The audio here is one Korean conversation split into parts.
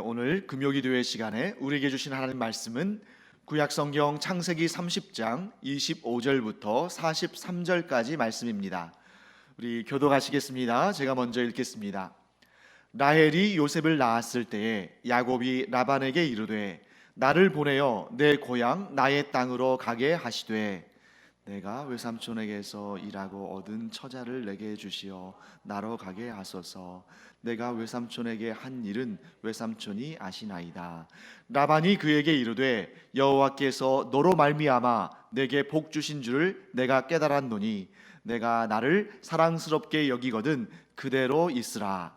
오늘 금요기도회 시간에 우리에게 주신 하나님 말씀은 구약성경 창세기 30장 25절부터 43절까지 말씀입니다. 우리 교독하시겠습니다. 제가 먼저 읽겠습니다. 라헬이 요셉을 낳았을 때에 야곱이 라반에게 이르되 나를 보내어 내 고향 나의 땅으로 가게 하시되 내가 외삼촌에게서 일하고 얻은 처자를 내게 주시어 나로 가게 하소서. 내가 외삼촌에게 한 일은 외삼촌이 아시나이다. 라반이 그에게 이르되 여호와께서 너로 말미암아 내게 복 주신 줄을 내가 깨달았노니 내가 나를 사랑스럽게 여기거든 그대로 있으라.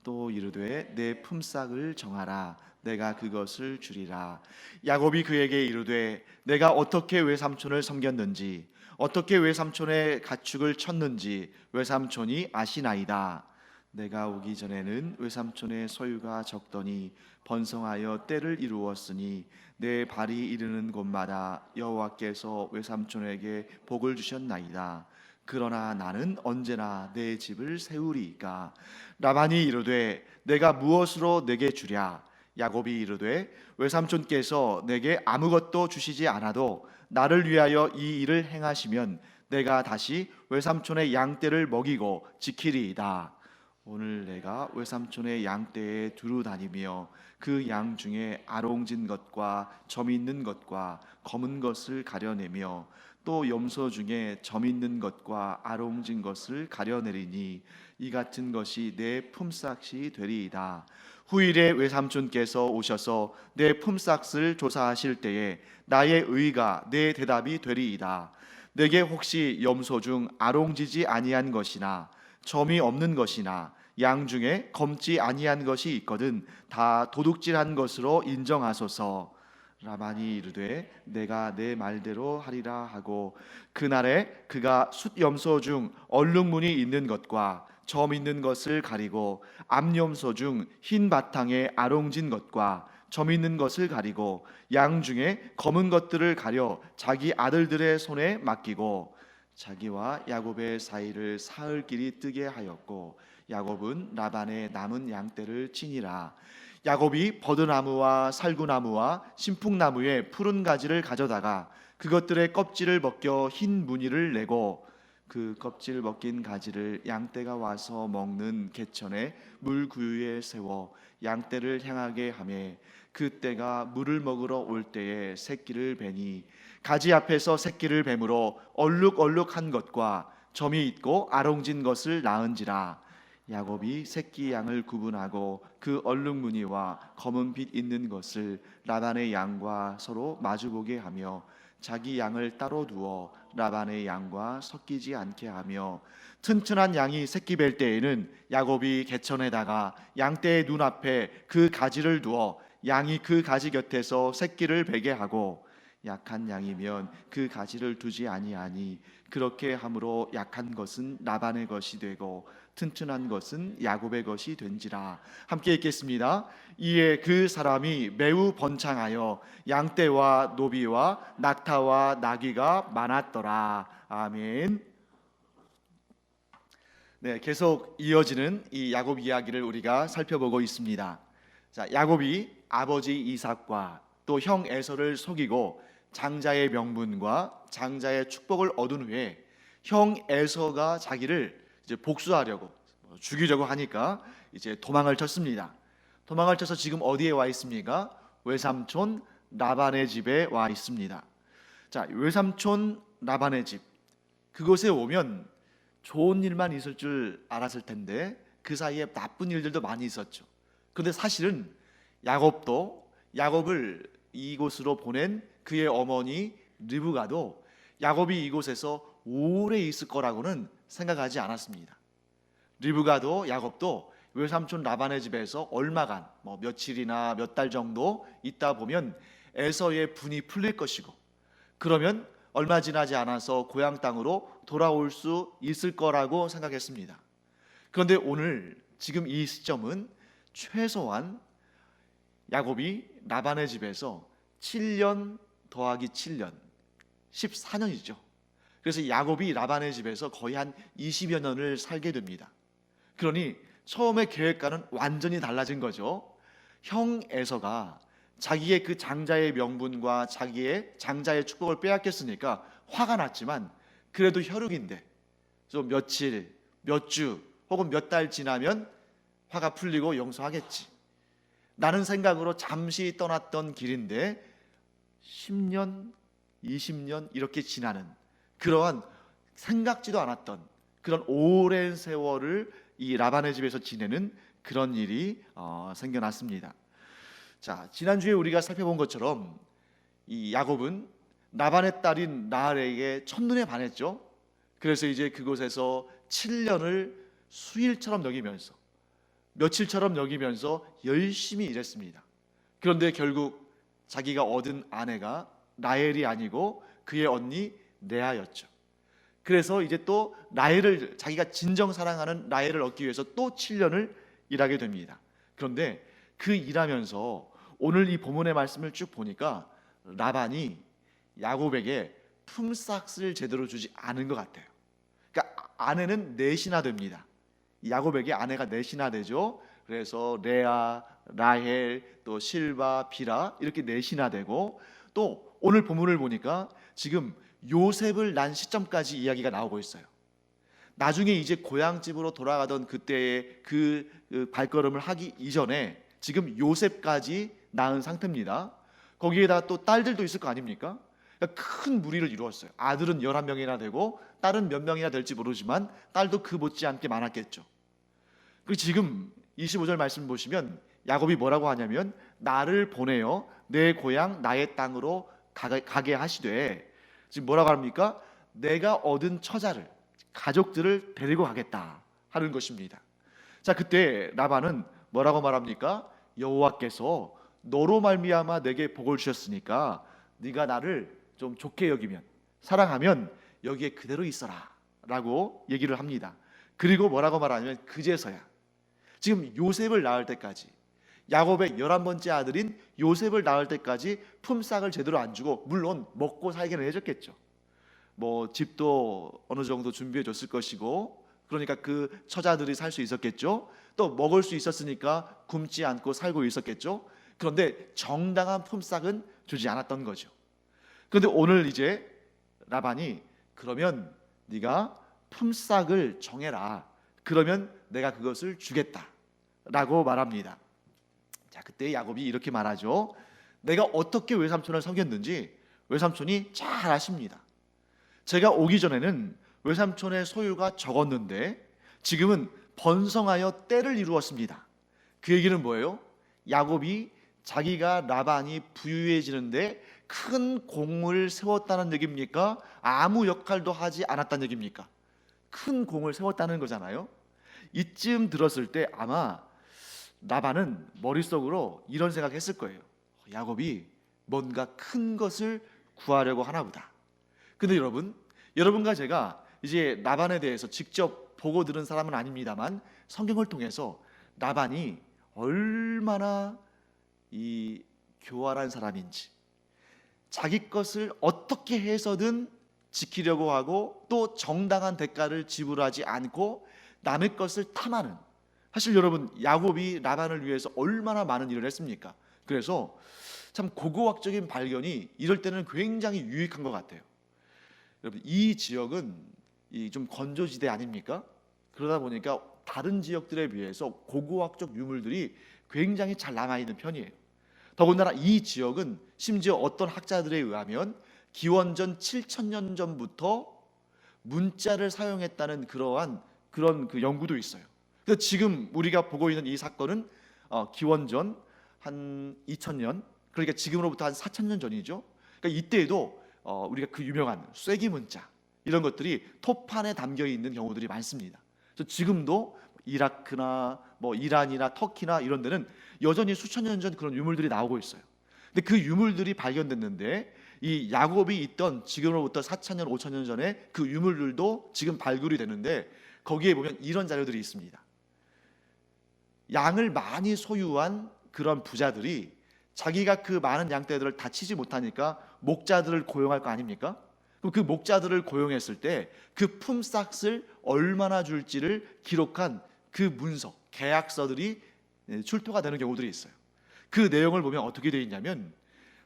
또 이르되 내 품삯을 정하라. 내가 그것을 주리라. 야곱이 그에게 이르되 내가 어떻게 외삼촌을 섬겼는지 어떻게 외삼촌의 가축을 쳤는지 외삼촌이 아시나이다. 내가 오기 전에는 외삼촌의 소유가 적더니 번성하여 때를 이루었으니 내 발이 이르는 곳마다 여호와께서 외삼촌에게 복을 주셨나이다. 그러나 나는 언제나 내 집을 세우리이까. 라반이 이르되 내가 무엇으로 내게 주랴. 야곱이 이르되 외삼촌께서 내게 아무것도 주시지 않아도 나를 위하여 이 일을 행하시면 내가 다시 외삼촌의 양떼를 먹이고 지키리이다. 오늘 내가 외삼촌의 양떼에 두루 다니며 그 양 중에 아롱진 것과 점 있는 것과 검은 것을 가려내며 또 염소 중에 점 있는 것과 아롱진 것을 가려내리니 이 같은 것이 내 품삯이 되리이다. 후일에 외삼촌께서 오셔서 내 품삯을 조사하실 때에 나의 의가 내 대답이 되리이다. 내게 혹시 염소 중 아롱지지 아니한 것이나 점이 없는 것이나 양 중에 검지 아니한 것이 있거든 다 도둑질한 것으로 인정하소서. 라반이 이르되 내가 내 말대로 하리라 하고 그날에 그가 숫염소 중 얼룩무늬 있는 것과 점 있는 것을 가리고 암염소 중 흰 바탕에 아롱진 것과 점 있는 것을 가리고 양 중에 검은 것들을 가려 자기 아들들의 손에 맡기고 자기와 야곱의 사이를 사흘 길이 뜨게 하였고 야곱은 라반의 남은 양떼를 치니라. 야곱이 버드나무와 살구나무와 신풍나무의 푸른 가지를 가져다가 그것들의 껍질을 벗겨 흰 무늬를 내고 그 껍질 벗긴 가지를 양떼가 와서 먹는 개천의 물구유에 세워 양떼를 향하게 하매 그 떼가 물을 먹으러 올 때에 새끼를 베니 가지 앞에서 새끼를 뱀으로 얼룩얼룩한 것과 점이 있고 아롱진 것을 낳은지라. 야곱이 새끼 양을 구분하고 그 얼룩무늬와 검은 빛 있는 것을 라반의 양과 서로 마주보게 하며 자기 양을 따로 두어 라반의 양과 섞이지 않게 하며 튼튼한 양이 새끼 뵐 때에는 야곱이 개천에다가 양떼의 눈앞에 그 가지를 두어 양이 그 가지 곁에서 새끼를 베게 하고 약한 양이면 그 가지를 두지 아니하니 그렇게 함으로 약한 것은 라반의 것이 되고 튼튼한 것은 야곱의 것이 된지라. 함께 읽겠습니다. 이에 그 사람이 매우 번창하여 양떼와 노비와 낙타와 나귀가 많았더라. 아멘. 네, 계속 이어지는 이 야곱 이야기를 우리가 살펴보고 있습니다. 자, 야곱이 아버지 이삭과 또 형 에서를 속이고 장자의 명분과 장자의 축복을 얻은 후에 형 에서가 자기를 이제 복수하려고 죽이려고 하니까 이제 도망을 쳤습니다. 도망을 쳐서 지금 어디에 와 있습니까? 외삼촌 라반의 집에 와 있습니다. 자, 외삼촌 라반의 집, 그곳에 오면 좋은 일만 있을 줄 알았을 텐데 그 사이에 나쁜 일들도 많이 있었죠. 그런데 사실은 야곱을 이곳으로 보낸 그의 어머니 리브가도 야곱이 이곳에서 오래 있을 거라고는 생각하지 않았습니다. 리브가도 야곱도 외삼촌 라반의 집에서 얼마간 며칠이나 몇 달 정도 있다 보면 에서의 분이 풀릴 것이고 그러면 얼마 지나지 않아서 고향 땅으로 돌아올 수 있을 거라고 생각했습니다. 그런데 오늘 지금 이 시점은 최소한 야곱이 라반의 집에서 7년 더하기 7년 14년이죠. 그래서 야곱이 라반의 집에서 거의 한 20여 년을 살게 됩니다. 그러니 처음의 계획과는 완전히 달라진 거죠. 형 에서가 자기의 그 장자의 명분과 자기의 장자의 축복을 빼앗겼으니까 화가 났지만, 그래도 혈육인데 좀 며칠, 몇 주 혹은 몇 달 지나면 화가 풀리고 용서하겠지, 라는 생각으로 잠시 떠났던 길인데 10년, 20년 이렇게 지나는, 그러한 생각지도 않았던 그런 오랜 세월을 이 라반의 집에서 지내는 그런 일이 생겨났습니다. 자, 지난주에 우리가 살펴본 것처럼 이 야곱은 라반의 딸인 라헬에게 첫눈에 반했죠. 그래서 이제 그곳에서 7년을 수일처럼 여기면서, 며칠처럼 여기면서 열심히 일했습니다. 그런데 결국 자기가 얻은 아내가 라헬이 아니고 그의 언니 레아였죠. 그래서 이제 또 라헬을, 자기가 진정 사랑하는 라헬을 얻기 위해서 또 7년을 일하게 됩니다. 그런데 그 일하면서 오늘 이 본문의 말씀을 쭉 보니까 라반이 야곱에게 품삯을 제대로 주지 않은 것 같아요. 그러니까 아내는 넷이나 됩니다. 야곱에게 아내가 넷이나 되죠. 그래서 레아, 라헬, 또 실바, 비라, 이렇게 넷이나 되고, 또 오늘 본문을 보니까 지금 요셉을 난 시점까지 이야기가 나오고 있어요. 나중에 이제 고향집으로 돌아가던 그때의 그 발걸음을 하기 이전에 지금 요셉까지 낳은 상태입니다. 거기에다 또 딸들도 있을 거 아닙니까? 그러니까 큰 무리를 이루었어요. 아들은 11명이나 되고 딸은 몇 명이나 될지 모르지만 딸도 그 못지않게 많았겠죠. 그리고 지금 25절 말씀 보시면 야곱이 뭐라고 하냐면, 나를 보내어 내 고향 나의 땅으로 가게 하시되, 지금 뭐라고 합니까? 내가 얻은 처자를, 가족들을 데리고 가겠다 하는 것입니다. 자, 그때 라반은 뭐라고 말합니까? 여호와께서 너로 말미암아 내게 복을 주셨으니까 네가 나를 좀 좋게 여기면, 사랑하면 여기에 그대로 있어라 라고 얘기를 합니다. 그리고 뭐라고 말하냐면, 그제서야, 지금 요셉을 낳을 때까지, 야곱의 11번째 아들인 요셉을 낳을 때까지 품삯을 제대로 안 주고, 물론 먹고 살기는 해줬겠죠. 뭐 집도 어느 정도 준비해 줬을 것이고, 그러니까 그 처자들이 살 수 있었겠죠. 또 먹을 수 있었으니까 굶지 않고 살고 있었겠죠. 그런데 정당한 품삯은 주지 않았던 거죠. 그런데 오늘 이제 라반이, 그러면 네가 품삯을 정해라, 그러면 내가 그것을 주겠다 라고 말합니다. 자, 그때 야곱이 이렇게 말하죠. 내가 어떻게 외삼촌을 섬겼는지 외삼촌이 잘 아십니다. 제가 오기 전에는 외삼촌의 소유가 적었는데 지금은 번성하여 때를 이루었습니다. 그 얘기는 뭐예요? 야곱이 자기가 라반이 부유해지는데 큰 공을 세웠다는 얘기입니까? 아무 역할도 하지 않았다는 얘기입니까? 큰 공을 세웠다는 거잖아요. 이쯤 들었을 때 아마 라반은 머릿속으로 이런 생각했을 거예요. 야곱이 뭔가 큰 것을 구하려고 하나 보다. 근데 여러분과 제가 이제 라반에 대해서 직접 보고 들은 사람은 아닙니다만, 성경을 통해서 라반이 얼마나 이 교활한 사람인지, 자기 것을 어떻게 해서든 지키려고 하고 또 정당한 대가를 지불하지 않고 남의 것을 탐하는, 사실 여러분, 야곱이 라반을 위해서 얼마나 많은 일을 했습니까? 그래서 참 고고학적인 발견이 이럴 때는 굉장히 유익한 것 같아요. 여러분, 이 지역은 좀 건조지대 아닙니까? 그러다 보니까 다른 지역들에 비해서 고고학적 유물들이 굉장히 잘 남아있는 편이에요. 더군다나 이 지역은 심지어 어떤 학자들에 의하면 기원전 7,000년 전부터 문자를 사용했다는 그런 그 연구도 있어요. 그래서 지금 우리가 보고 있는 이 사건은 기원전 한 2,000년, 그러니까 지금으로부터 한 4,000년 전이죠. 그러니까 이때에도 우리가 그 유명한 쐐기 문자, 이런 것들이 토판에 담겨 있는 경우들이 많습니다. 그래서 지금도 이라크나 뭐 이란이나 터키나 이런 데는 여전히 수천 년 전 그런 유물들이 나오고 있어요. 근데 그 유물들이 발견됐는데, 이 야곱이 있던 지금으로부터 4,000년, 5,000년 전에 그 유물들도 지금 발굴이 되는데, 거기에 보면 이런 자료들이 있습니다. 양을 많이 소유한 그런 부자들이 자기가 그 많은 양떼들을 다 치지 못하니까 목자들을 고용할 거 아닙니까? 그럼 그 목자들을 고용했을 때 그 품삯을 얼마나 줄지를 기록한 그 문서, 계약서들이 출토가 되는 경우들이 있어요. 그 내용을 보면 어떻게 되어 있냐면,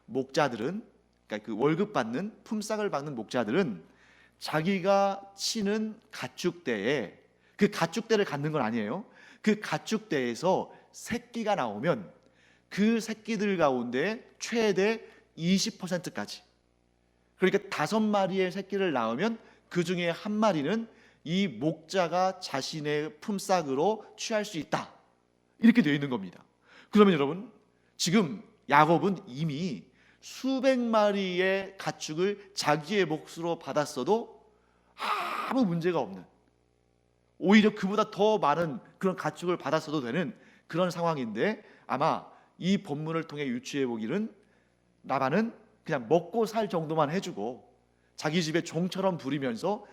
목자들은, 그러니까 그 월급 받는, 품삯을 받는 목자들은 자기가 치는 가축대에, 그 가축대를 갖는 건 아니에요. 그 가축대에서 새끼가 나오면 그 새끼들 가운데 최대 20%까지, 그러니까 5마리의 새끼를 낳으면 그 중에 한 마리는 이 목자가 자신의 품삯으로 취할 수 있다, 이렇게 되어 있는 겁니다. 그러면 여러분, 지금 야곱은 이미 수백 마리의 가축을 자기의 몫으로 받았어도 아무 문제가 없는, 오히려 그보다 더 많은 그런 가축을 받았어도 되는 그런 상황인데, 아마 이 본문을 통해 유추해 보기는 라반은 그냥 먹고 살 정도만 해주고 자기 집에 종처럼 부리면서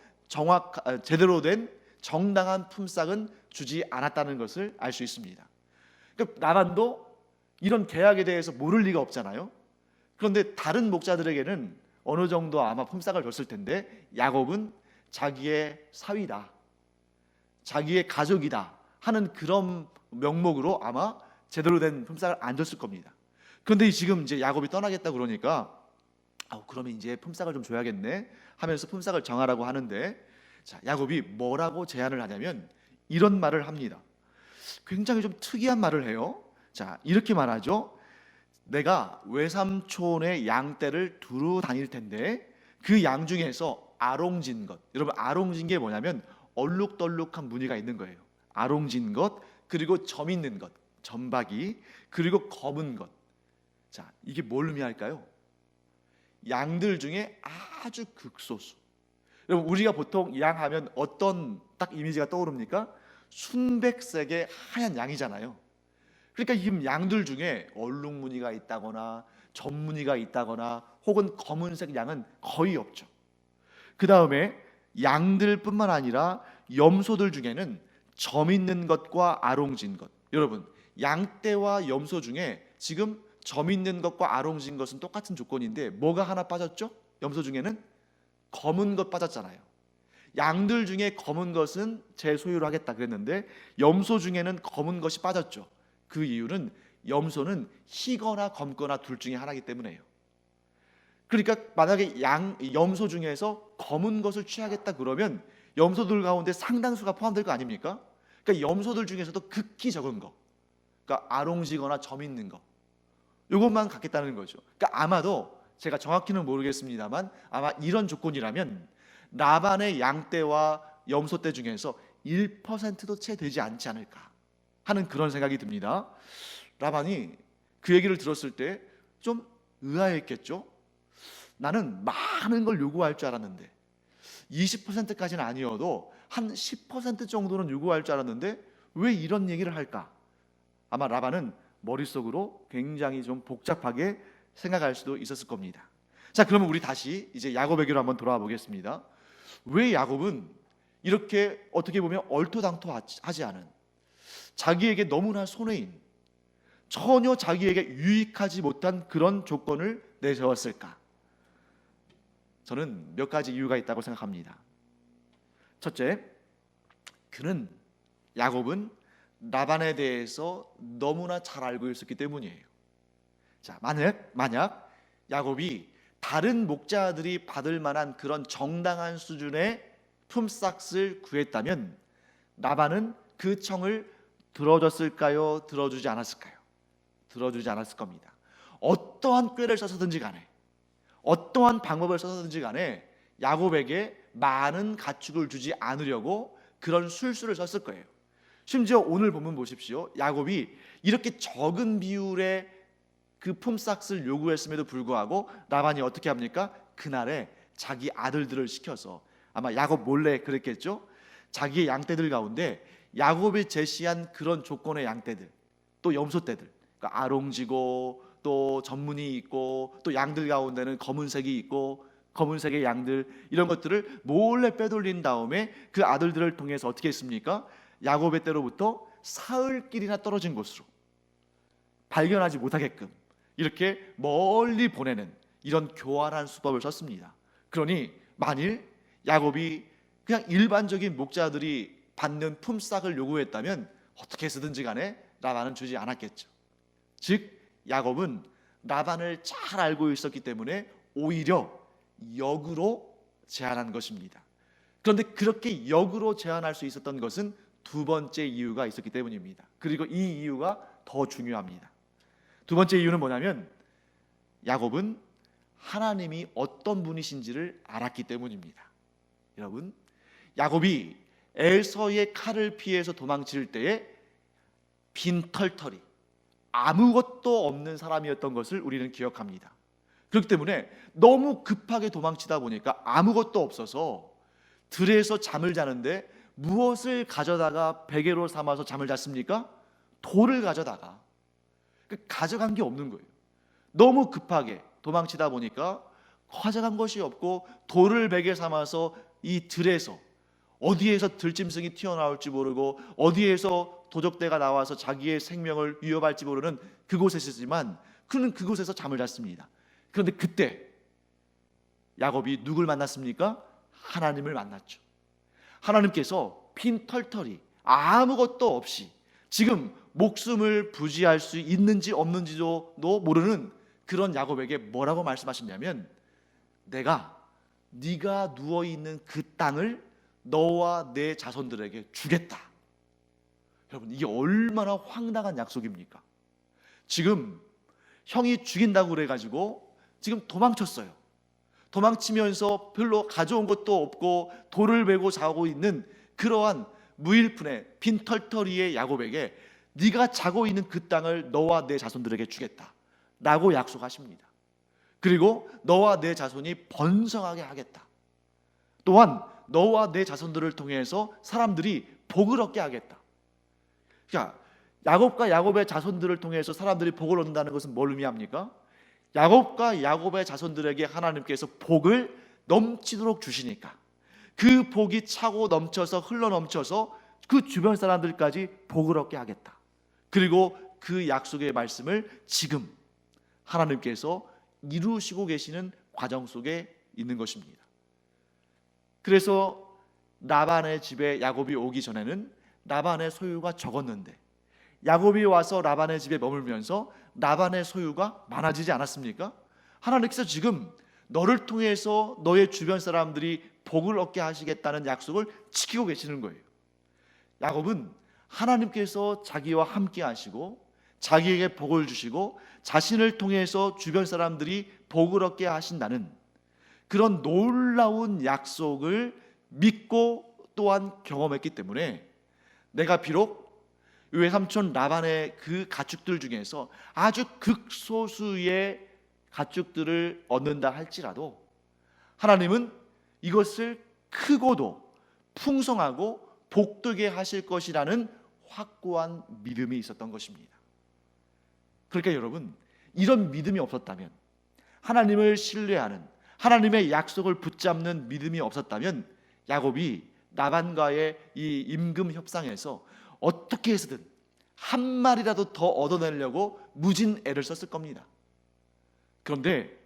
제대로 된 정당한 품삯은 주지 않았다는 것을 알 수 있습니다. 그러니까 라반도 이런 계약에 대해서 모를 리가 없잖아요. 그런데 다른 목자들에게는 어느 정도 아마 품삯을 줬을 텐데, 야곱은 자기의 사위다, 자기의 가족이다 하는 그런 명목으로 아마 제대로 된 품삯을 안 줬을 겁니다. 그런데 지금 이제 야곱이 떠나겠다 그러니까 그러면 이제 품삯을 좀 줘야겠네 하면서 품삯을 정하라고 하는데, 자, 야곱이 뭐라고 제안을 하냐면 이런 말을 합니다. 굉장히 좀 특이한 말을 해요. 자, 이렇게 말하죠. 내가 외삼촌의 양떼를 두루 다닐 텐데 그 양 중에서 아롱진 것, 여러분 아롱진 게 뭐냐면 얼룩덜룩한 무늬가 있는 거예요. 아롱진 것, 그리고 점 있는 것, 점박이, 그리고 검은 것. 자, 이게 뭘 의미할까요? 양들 중에 아주 극소수. 여러분, 우리가 보통 양 하면 어떤 딱 이미지가 떠오릅니까? 순백색의 하얀 양이잖아요. 그러니까 이 양들 중에 얼룩무늬가 있다거나 점무늬가 있다거나 혹은 검은색 양은 거의 없죠. 그 다음에 양들뿐만 아니라 염소들 중에는 점 있는 것과 아롱진 것, 여러분 양떼와 염소 중에 지금 점 있는 것과 아롱진 것은 똑같은 조건인데 뭐가 하나 빠졌죠? 염소 중에는 검은 것 빠졌잖아요. 양들 중에 검은 것은 제 소유로 하겠다 그랬는데 염소 중에는 검은 것이 빠졌죠. 그 이유는 염소는 희거나 검거나 둘 중에 하나이기 때문에요. 그러니까 만약에 염소 중에서 검은 것을 취하겠다 그러면 염소들 가운데 상당수가 포함될 거 아닙니까? 그러니까 염소들 중에서도 극히 적은 거, 그러니까 아롱지거나 점 있는 거, 이것만 갖겠다는 거죠. 그러니까 아마도 제가 정확히는 모르겠습니다만 아마 이런 조건이라면 라반의 양떼와 염소떼 중에서 1%도 채 되지 않지 않을까 하는 그런 생각이 듭니다. 라반이 그 얘기를 들었을 때 좀 의아했겠죠. 나는 많은 걸 요구할 줄 알았는데 20%까지는 아니어도 한 10% 정도는 요구할 줄 알았는데 왜 이런 얘기를 할까? 아마 라반은 머릿속으로 굉장히 좀 복잡하게 생각할 수도 있었을 겁니다. 자, 그러면 우리 다시 이제 야곱에게로 한번 돌아와 보겠습니다. 왜 야곱은 이렇게 어떻게 보면 얼토당토하지 않은, 자기에게 너무나 손해인, 전혀 자기에게 유익하지 못한 그런 조건을 내세웠을까? 저는 몇 가지 이유가 있다고 생각합니다. 첫째, 야곱은 라반에 대해서 너무나 잘 알고 있었기 때문이에요. 자, 만약 야곱이 다른 목자들이 받을 만한 그런 정당한 수준의 품삯을 구했다면 라반은 그 청을 들어줬을까요? 들어주지 않았을까요? 들어주지 않았을 겁니다. 어떠한 꾀를 써서든지 간에, 어떠한 방법을 써서든지 간에 야곱에게 많은 가축을 주지 않으려고 그런 술수를 썼을 거예요. 심지어 오늘 본문 보십시오. 야곱이 이렇게 적은 비율의 그 품삯을 요구했음에도 불구하고 라반이 어떻게 합니까? 그날에 자기 아들들을 시켜서, 아마 야곱 몰래 그랬겠죠. 자기의 양떼들 가운데 야곱이 제시한 그런 조건의 양떼들, 또 염소떼들, 그러니까 아롱지고 또 전문이 있고 또 양들 가운데는 검은색이 있고 검은색의 양들, 이런 것들을 몰래 빼돌린 다음에 그 아들들을 통해서 어떻게 했습니까? 야곱의 때로부터 사흘길이나 떨어진 곳으로 발견하지 못하게끔 이렇게 멀리 보내는 이런 교활한 수법을 썼습니다. 그러니 만일 야곱이 그냥 일반적인 목자들이 받는 품삯을 요구했다면 어떻게 해서든지 간에 라반은 주지 않았겠죠. 즉 야곱은 라반을 잘 알고 있었기 때문에 오히려 역으로 제안한 것입니다. 그런데 그렇게 역으로 제안할 수 있었던 것은 두 번째 이유가 있었기 때문입니다. 그리고 이 이유가 더 중요합니다. 두 번째 이유는 뭐냐면 야곱은 하나님이 어떤 분이신지를 알았기 때문입니다. 여러분, 야곱이 에서의 칼을 피해서 도망칠 때에 빈털터리 아무것도 없는 사람이었던 것을 우리는 기억합니다. 그렇기 때문에 너무 급하게 도망치다 보니까 아무것도 없어서 들에서 잠을 자는데 무엇을 가져다가 베개로 삼아서 잠을 잤습니까? 돌을 가져다가 가져간 게 없는 거예요. 너무 급하게 도망치다 보니까 가져간 것이 없고 돌을 베개 삼아서 이 들에서 어디에서 들짐승이 튀어나올지 모르고 어디에서 도적대가 나와서 자기의 생명을 위협할지 모르는 그곳에 있었지만 그는 그곳에서 잠을 잤습니다. 그런데 그때 야곱이 누굴 만났습니까? 하나님을 만났죠. 하나님께서 빈털터리 아무것도 없이 지금 목숨을 부지할 수 있는지 없는지도 모르는 그런 야곱에게 뭐라고 말씀하셨냐면 네가 누워있는 그 땅을 너와 내 자손들에게 주겠다. 여러분, 이게 얼마나 황당한 약속입니까? 지금 형이 죽인다고 그래가지고 지금 도망쳤어요. 도망치면서 별로 가져온 것도 없고 돌을 베고 자고 있는 그러한 무일푼의 빈털터리의 야곱에게 네가 자고 있는 그 땅을 너와 내 자손들에게 주겠다 라고 약속하십니다. 그리고 너와 내 자손이 번성하게 하겠다. 또한 너와 내 자손들을 통해서 사람들이 복을 얻게 하겠다. 그러니까 야곱과 야곱의 자손들을 통해서 사람들이 복을 얻는다는 것은 뭘 의미합니까? 야곱과 야곱의 자손들에게 하나님께서 복을 넘치도록 주시니까 그 복이 차고 넘쳐서 흘러 넘쳐서 그 주변 사람들까지 복을 얻게 하겠다. 그리고 그 약속의 말씀을 지금 하나님께서 이루시고 계시는 과정 속에 있는 것입니다. 그래서 라반의 집에 야곱이 오기 전에는 라반의 소유가 적었는데 야곱이 와서 라반의 집에 머물면서 라반의 소유가 많아지지 않았습니까? 하나님께서 지금 너를 통해서 너의 주변 사람들이 복을 얻게 하시겠다는 약속을 지키고 계시는 거예요. 야곱은 하나님께서 자기와 함께 하시고 자기에게 복을 주시고 자신을 통해서 주변 사람들이 복을 얻게 하신다는 그런 놀라운 약속을 믿고 또한 경험했기 때문에 내가 비록 외삼촌 라반의 그 가축들 중에서 아주 극소수의 가축들을 얻는다 할지라도 하나님은 이것을 크고도 풍성하고 복되게 하실 것이라는 확고한 믿음이 있었던 것입니다. 그러니까 여러분, 이런 믿음이 없었다면, 하나님을 신뢰하는 하나님의 약속을 붙잡는 믿음이 없었다면 야곱이 라반과의 이 임금 협상에서 어떻게 해서든 한 마리라도 더 얻어내려고 무진 애를 썼을 겁니다. 그런데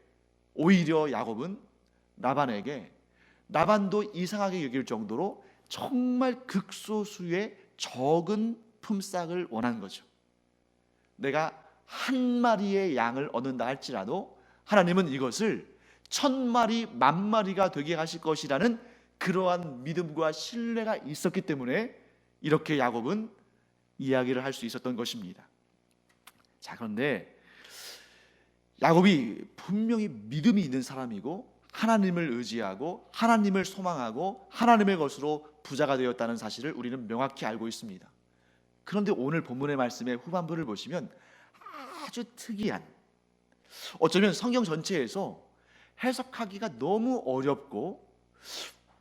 오히려 야곱은 라반에게 라반도 이상하게 여길 정도로 정말 극소수의 적은 품삯을 원한 거죠. 내가 한 마리의 양을 얻는다 할지라도 하나님은 이것을 1000마리, 10,000마리가 되게 하실 것이라는 그러한 믿음과 신뢰가 있었기 때문에 이렇게 야곱은 이야기를 할 수 있었던 것입니다. 자, 그런데 야곱이 분명히 믿음이 있는 사람이고 하나님을 의지하고 하나님을 소망하고 하나님의 것으로 부자가 되었다는 사실을 우리는 명확히 알고 있습니다. 그런데 오늘 본문의 말씀의 후반부를 보시면 아주 특이한, 어쩌면 성경 전체에서 해석하기가 너무 어렵고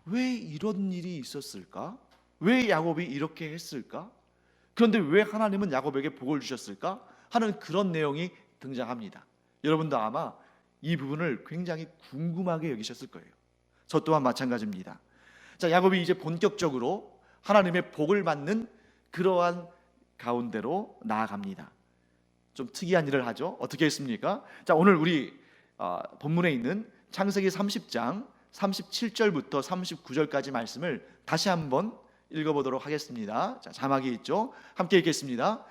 왜 이런 일이 있었을까? 왜 야곱이 이렇게 했을까? 그런데 왜 하나님은 야곱에게 복을 주셨을까? 하는 그런 내용이 등장합니다. 여러분도 아마 이 부분을 굉장히 궁금하게 여기셨을 거예요. 저 또한 마찬가지입니다. 자, 야곱이 이제 본격적으로 하나님의 복을 받는 그러한 가운데로 나아갑니다. 좀 특이한 일을 하죠. 어떻게 했습니까? 자, 오늘 우리 본문에 있는 창세기 30장 37절부터 39절까지 말씀을 다시 한번 읽어보도록 하겠습니다. 자, 자막이 있죠? 함께 읽겠습니다.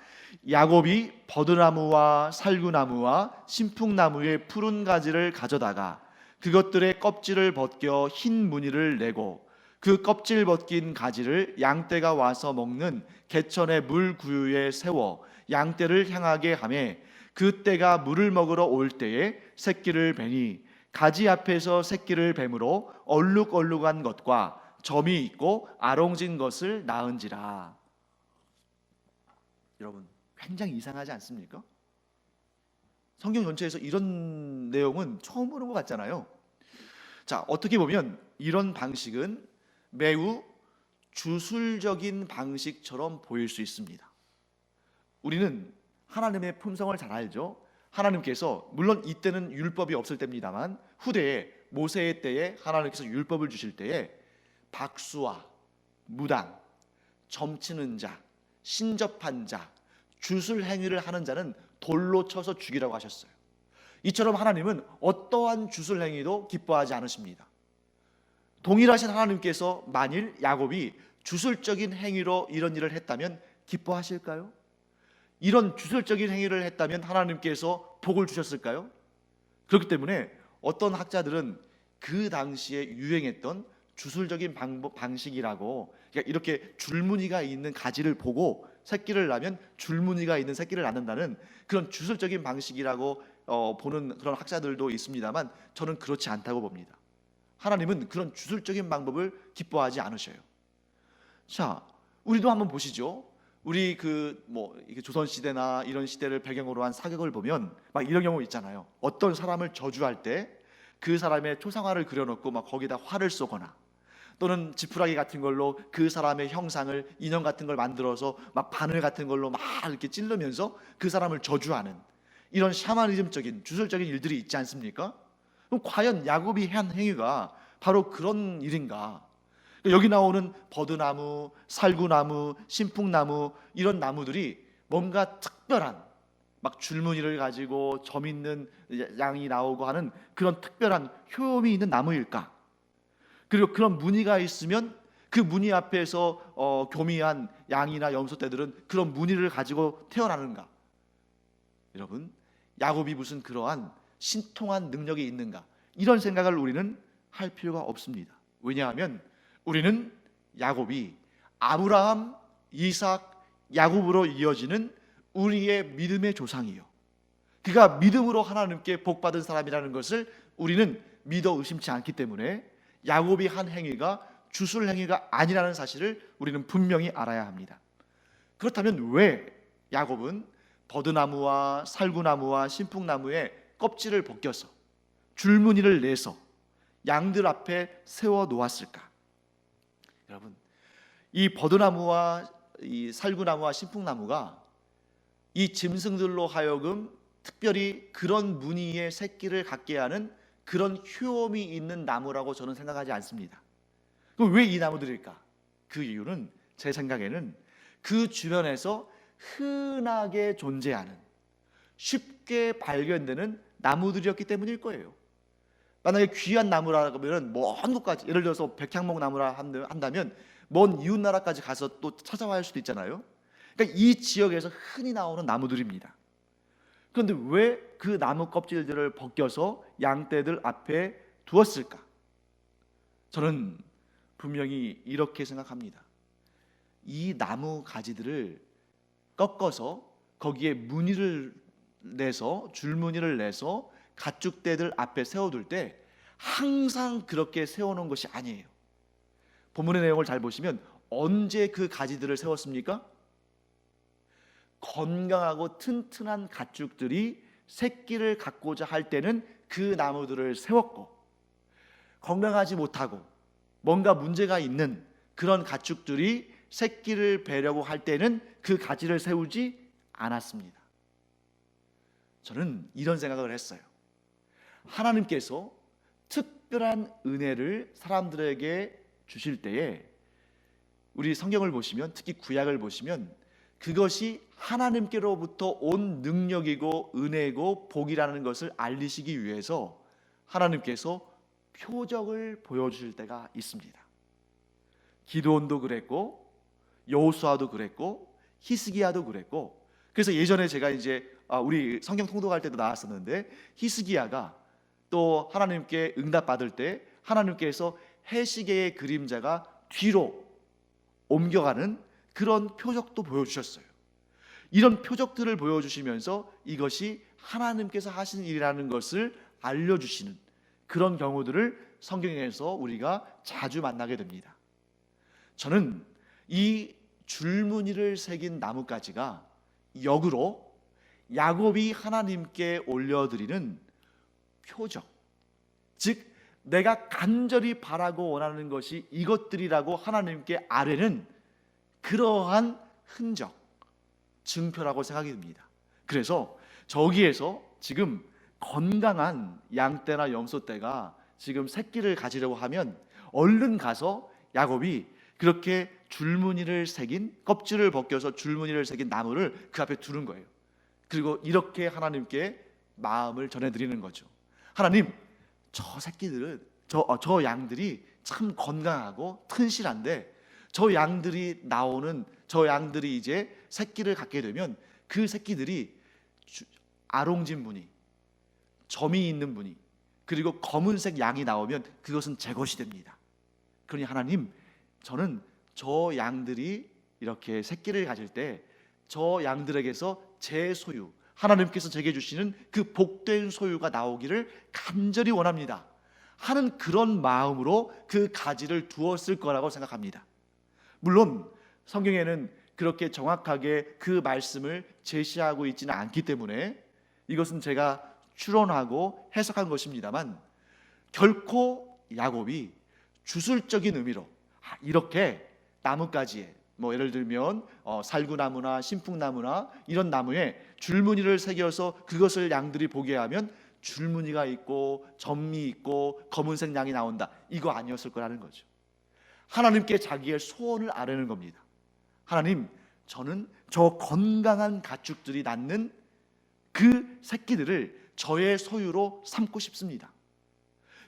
야곱이 버드나무와 살구나무와 신풍나무의 푸른 가지를 가져다가 그것들의 껍질을 벗겨 흰 무늬를 내고 그 껍질 벗긴 가지를 양떼가 와서 먹는 개천의 물 구유에 세워 양떼를 향하게 하며 그 떼가 물을 먹으러 올 때에 새끼를 베니 가지 앞에서 새끼를 뱀으로 얼룩얼룩한 것과 점이 있고 아롱진 것을 낳은지라. 여러분, 굉장히 이상하지 않습니까? 성경 전체에서 이런 내용은 처음 보는 것 같잖아요. 자, 어떻게 보면 이런 방식은 매우 주술적인 방식처럼 보일 수 있습니다. 우리는 하나님의 품성을 잘 알죠. 하나님께서 물론 이때는 율법이 없을 때입니다만 후대에 모세의 때에 하나님께서 율법을 주실 때에 박수와 무당, 점치는 자, 신접한 자, 주술 행위를 하는 자는 돌로 쳐서 죽이라고 하셨어요. 이처럼 하나님은 어떠한 주술 행위도 기뻐하지 않으십니다. 동일하신 하나님께서 만일 야곱이 주술적인 행위로 이런 일을 했다면 기뻐하실까요? 이런 주술적인 행위를 했다면 하나님께서 복을 주셨을까요? 그렇기 때문에 어떤 학자들은 그 당시에 유행했던 주술적인 방식이라고, 그러니까 이렇게 줄무늬가 있는 가지를 보고 새끼를 낳으면 줄무늬가 있는 새끼를 낳는다는 그런 주술적인 방식이라고 보는 그런 학자들도 있습니다만 저는 그렇지 않다고 봅니다. 하나님은 그런 주술적인 방법을 기뻐하지 않으셔요. 자, 우리도 한번 보시죠. 우리 조선 시대나 이런 시대를 배경으로 한 사극을 보면 막 이런 경우 있잖아요. 어떤 사람을 저주할 때 그 사람의 초상화를 그려놓고 막 거기다 활을 쏘거나 또는 지푸라기 같은 걸로 그 사람의 형상을 인형 같은 걸 만들어서 막 바늘 같은 걸로 막 이렇게 찌르면서 그 사람을 저주하는 이런 샤머니즘적인 주술적인 일들이 있지 않습니까? 그럼 과연 야곱이 한 행위가 바로 그런 일인가? 여기 나오는 버드나무, 살구나무, 신풍나무 이런 나무들이 뭔가 특별한 막 줄무늬를 가지고 점 있는 양이 나오고 하는 그런 특별한 효험이 있는 나무일까? 그리고 그런 무늬가 있으면 그 무늬 앞에서 교미한 양이나 염소떼들은 그런 무늬를 가지고 태어나는가? 여러분, 야곱이 무슨 그러한 신통한 능력이 있는가? 이런 생각을 우리는 할 필요가 없습니다. 왜냐하면 우리는 야곱이 아브라함, 이삭, 야곱으로 이어지는 우리의 믿음의 조상이요, 그가 믿음으로 하나님께 복받은 사람이라는 것을 우리는 믿어 의심치 않기 때문에 야곱이 한 행위가 주술 행위가 아니라는 사실을 우리는 분명히 알아야 합니다. 그렇다면 왜 야곱은 버드나무와 살구나무와 신풍나무의 껍질을 벗겨서 줄무늬를 내서 양들 앞에 세워 놓았을까? 여러분, 이 버드나무와 이 살구나무와 신풍나무가 이 짐승들로 하여금 특별히 그런 무늬의 새끼를 갖게 하는 그런 효험이 있는 나무라고 저는 생각하지 않습니다. 그럼 왜 이 나무들일까? 그 이유는 제 생각에는 그 주변에서 흔하게 존재하는, 쉽게 발견되는 나무들이었기 때문일 거예요. 만약에 귀한 나무라고 하면 먼 곳까지, 예를 들어서 백향목 나무라 한다면 먼 이웃 나라까지 가서 또 찾아와야 할 수도 있잖아요. 그러니까 이 지역에서 흔히 나오는 나무들입니다. 그런데 왜 그 나무 껍질들을 벗겨서 양떼들 앞에 두었을까? 저는 분명히 이렇게 생각합니다. 이 나무 가지들을 꺾어서 거기에 무늬를 내서, 줄무늬를 내서 가축떼들 앞에 세워둘 때 항상 그렇게 세워놓은 것이 아니에요. 본문의 내용을 잘 보시면 언제 그 가지들을 세웠습니까? 건강하고 튼튼한 가축들이 새끼를 갖고자 할 때는 그 나무들을 세웠고, 건강하지 못하고 뭔가 문제가 있는 그런 가축들이 새끼를 베려고 할 때는 그 가지를 세우지 않았습니다. 저는 이런 생각을 했어요. 하나님께서 특별한 은혜를 사람들에게 주실 때에 우리 성경을 보시면, 특히 구약을 보시면 그것이 하나님께로부터 온 능력이고 은혜고 복이라는 것을 알리시기 위해서 하나님께서 표적을 보여주실 때가 있습니다. 기드온도 그랬고 여호수아도 그랬고 히스기야도 그랬고, 그래서 예전에 제가 이제 우리 성경 통독할 때도 나왔었는데, 히스기야가 또 하나님께 응답받을 때 하나님께서 해시계의 그림자가 뒤로 옮겨가는 그런 표적도 보여주셨어요. 이런 표적들을 보여주시면서 이것이 하나님께서 하신 일이라는 것을 알려주시는 그런 경우들을 성경에서 우리가 자주 만나게 됩니다. 저는 이 줄무늬를 새긴 나뭇가지가 역으로 야곱이 하나님께 올려드리는 표적, 즉 내가 간절히 바라고 원하는 것이 이것들이라고 하나님께 아뢰는 그러한 흔적, 증표라고 생각이 듭니다. 그래서 저기에서 지금 건강한 양떼나 염소떼가 지금 새끼를 가지려고 하면 얼른 가서 야곱이 그렇게 줄무늬를 새긴, 껍질을 벗겨서 줄무늬를 새긴 나무를 그 앞에 두는 거예요. 그리고 이렇게 하나님께 마음을 전해드리는 거죠. 하나님, 저 새끼들은 저 양들이 참 건강하고 튼실한데, 저 양들이 이제 새끼를 갖게 되면 그 새끼들이 아롱진 무늬, 점이 있는 무늬, 그리고 검은색 양이 나오면 그것은 제 것이 됩니다. 그러니 하나님, 저는 저 양들이 이렇게 새끼를 가질 때 저 양들에게서 제 소유, 하나님께서 제게 주시는 그 복된 소유가 나오기를 간절히 원합니다 하는 그런 마음으로 그 가지를 두었을 거라고 생각합니다. 물론 성경에는 그렇게 정확하게 그 말씀을 제시하고 있지는 않기 때문에 이것은 제가 추론하고 해석한 것입니다만, 결코 야곱이 주술적인 의미로 이렇게 나뭇가지에 예를 들면 살구나무나 신풍나무나 이런 나무에 줄무늬를 새겨서 그것을 양들이 보게 하면 줄무늬가 있고 점이 있고 검은색 양이 나온다, 이거 아니었을 거라는 거죠. 하나님께 자기의 소원을 아뢰는 겁니다. 하나님, 저는 저 건강한 가축들이 낳는 그 새끼들을 저의 소유로 삼고 싶습니다.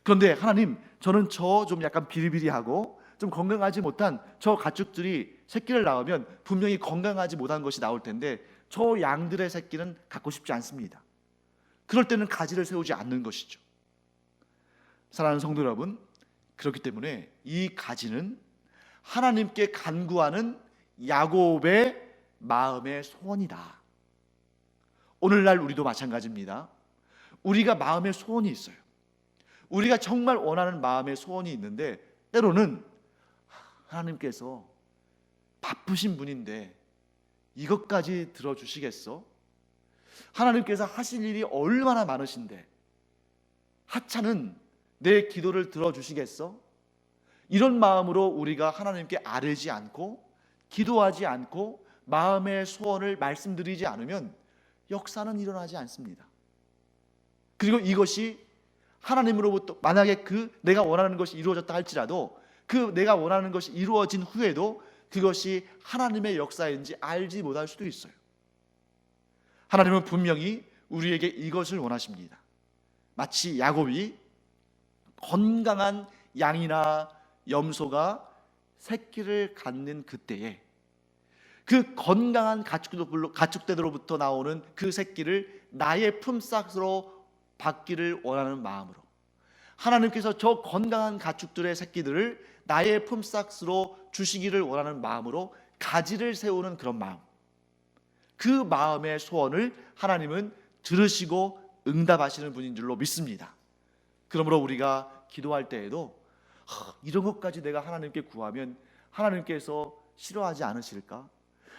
그런데 하나님, 저는 저 좀 약간 비리비리하고 좀 건강하지 못한 저 가축들이 새끼를 낳으면 분명히 건강하지 못한 것이 나올 텐데 저 양들의 새끼는 갖고 싶지 않습니다. 그럴 때는 가지를 세우지 않는 것이죠. 사랑하는 성도 여러분, 그렇기 때문에 이 가지는 하나님께 간구하는 야곱의 마음의 소원이다. 오늘날 우리도 마찬가지입니다. 우리가 마음의 소원이 있어요. 우리가 정말 원하는 마음의 소원이 있는데, 때로는 하나님께서 바쁘신 분인데 이것까지 들어주시겠어? 하나님께서 하실 일이 얼마나 많으신데 하찮은 내 기도를 들어주시겠어? 이런 마음으로 우리가 하나님께 아뢰지 않고 기도하지 않고 마음의 소원을 말씀드리지 않으면 역사는 일어나지 않습니다. 그리고 이것이 하나님으로부터 만약에 내가 원하는 것이 이루어졌다 할지라도 그 내가 원하는 것이 이루어진 후에도 그것이 하나님의 역사인지 알지 못할 수도 있어요. 하나님은 분명히 우리에게 이것을 원하십니다. 마치 야곱이 건강한 양이나 염소가 새끼를 갖는 그때에 그 건강한 가축들로부터 나오는 그 새끼를 나의 품삯으로 받기를 원하는 마음으로, 하나님께서 저 건강한 가축들의 새끼들을 나의 품삯으로 주시기를 원하는 마음으로 가지를 세우는 그런 마음, 그 마음의 소원을 하나님은 들으시고 응답하시는 분인 줄로 믿습니다. 그러므로 우리가 기도할 때에도 이런 것까지 내가 하나님께 구하면 하나님께서 싫어하지 않으실까?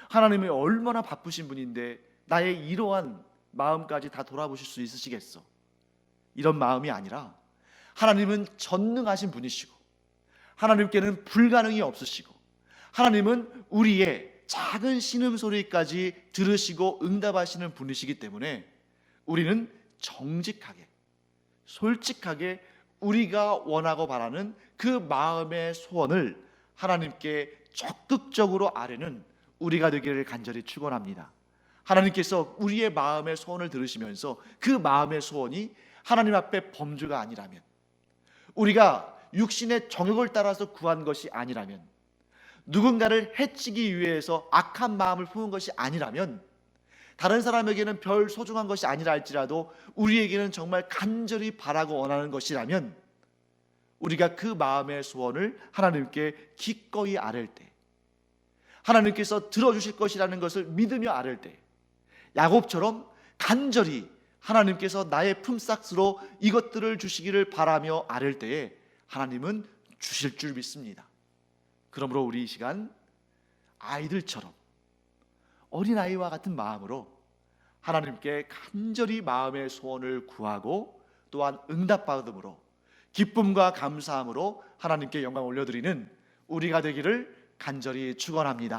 하나님이 얼마나 바쁘신 분인데 나의 이러한 마음까지 다 돌아보실 수 있으시겠어? 이런 마음이 아니라, 하나님은 전능하신 분이시고 하나님께는 불가능이 없으시고 하나님은 우리의 작은 신음소리까지 들으시고 응답하시는 분이시기 때문에 우리는 정직하게, 솔직하게 우리가 원하고 바라는 그 마음의 소원을 하나님께 적극적으로 아뢰는 우리가 되기를 간절히 축원합니다. 하나님께서 우리의 마음의 소원을 들으시면서 그 마음의 소원이 하나님 앞에 범죄가 아니라면, 우리가 육신의 정욕을 따라서 구한 것이 아니라면, 누군가를 해치기 위해서 악한 마음을 품은 것이 아니라면, 다른 사람에게는 별 소중한 것이 아니라 할지라도 우리에게는 정말 간절히 바라고 원하는 것이라면, 우리가 그 마음의 소원을 하나님께 기꺼이 아뢰 때, 하나님께서 들어주실 것이라는 것을 믿으며 아뢰 때, 야곱처럼 간절히 하나님께서 나의 품삯으로 이것들을 주시기를 바라며 아뢰 때에 하나님은 주실 줄 믿습니다. 그러므로 우리 이 시간 아이들처럼, 어린아이와 같은 마음으로 하나님께 간절히 마음의 소원을 구하고 또한 응답받음으로 기쁨과 감사함으로 하나님께 영광 올려드리는 우리가 되기를 간절히 축원합니다.